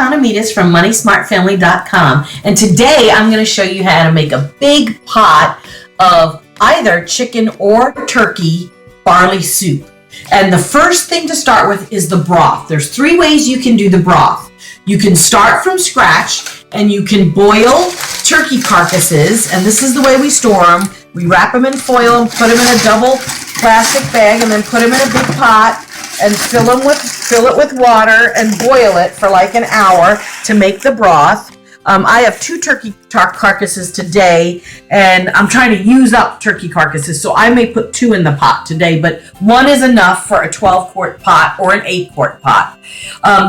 Economides from MoneySmartFamily.com, and today I'm going to show you how to make a big pot of either chicken or turkey barley soup. And the first thing to start with is the broth. There's 3 ways you can do the broth. You can start from scratch and you can boil turkey carcasses, and this is the way we store them. We wrap them in foil and put them in a double plastic bag and then put them in a big pot and fill it with water and boil it for like an hour to make the broth. I have 2 turkey carcasses today, and I'm trying to use up turkey carcasses, so I may put 2 in the pot today, but 1 is enough for a 12-quart pot or an 8-quart pot.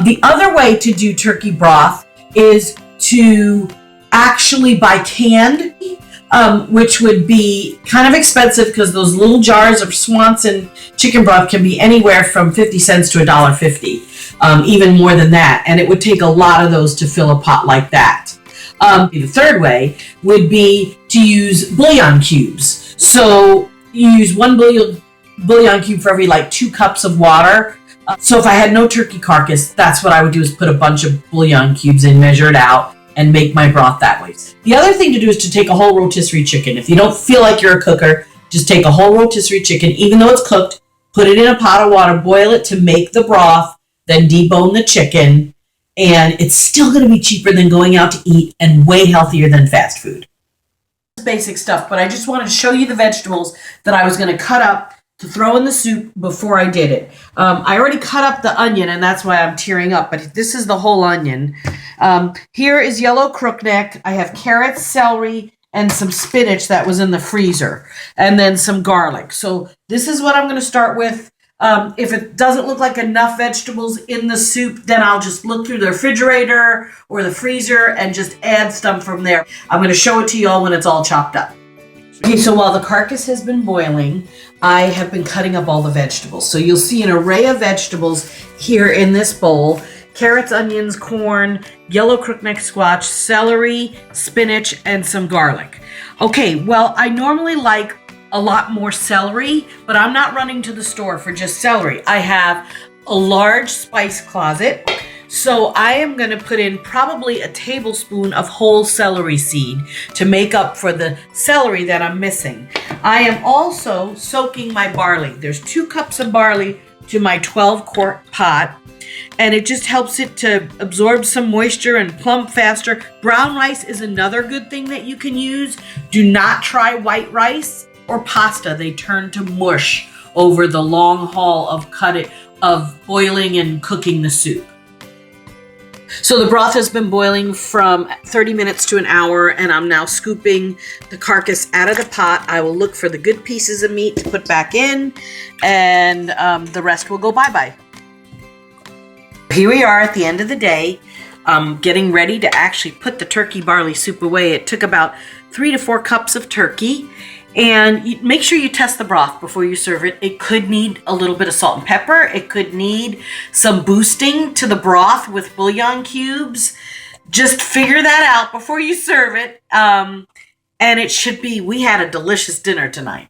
The other way to do turkey broth is to actually buy canned, which would be kind of expensive because those little jars of Swanson chicken broth can be anywhere from 50 cents to $1.50, even more than that. And it would take a lot of those to fill a pot like that. The third way would be to use bouillon cubes. So you use 1 bouillon cube for every 2 cups of water. So if I had no turkey carcass, that's what I would do, is put a bunch of bouillon cubes in, measure it out, and make my broth that way. The other thing to do is to take a whole rotisserie chicken. If you don't feel like you're a cooker, just take a whole rotisserie chicken, even though it's cooked, put it in a pot of water, boil it to make the broth, then debone the chicken, and it's still going to be cheaper than going out to eat and way healthier than fast food. Basic stuff, but I just wanted to show you the vegetables that I was going to cut up to throw in the soup before I did it. I already cut up the onion, and that's why I'm tearing up, but this is the whole onion. Here is yellow crookneck. I have carrots, celery, and some spinach that was in the freezer, and then some garlic. So this is what I'm going to start with. If it doesn't look like enough vegetables in the soup, then I'll just look through the refrigerator or the freezer and just add some from there. I'm going to show it to you all when it's all chopped up. Okay, so while the carcass has been boiling, I have been cutting up all the vegetables. So you'll see an array of vegetables here in this bowl: carrots, onions, corn, yellow crookneck squash, celery, spinach, and some garlic. Okay, well, I normally like a lot more celery, but I'm not running to the store for just celery. I have a large spice closet, so I am going to put in probably a tablespoon of whole celery seed to make up for the celery that I'm missing. I am also soaking my barley. There's 2 cups of barley to my 12-quart pot, and it just helps it to absorb some moisture and plump faster. Brown rice is another good thing that you can use. Do not try white rice or pasta. They turn to mush over the long haul of boiling and cooking the soup. So the broth has been boiling from 30 minutes to an hour, and I'm now scooping the carcass out of the pot. I will look for the good pieces of meat to put back in, and the rest will go bye-bye. Here we are at the end of the day, getting ready to actually put the turkey barley soup away. It took about 3 to 4 cups of turkey. And make sure you test the broth before you serve it. It could need a little bit of salt and pepper. It could need some boosting to the broth with bouillon cubes. Just figure that out before you serve it. And it should be, we had a delicious dinner tonight.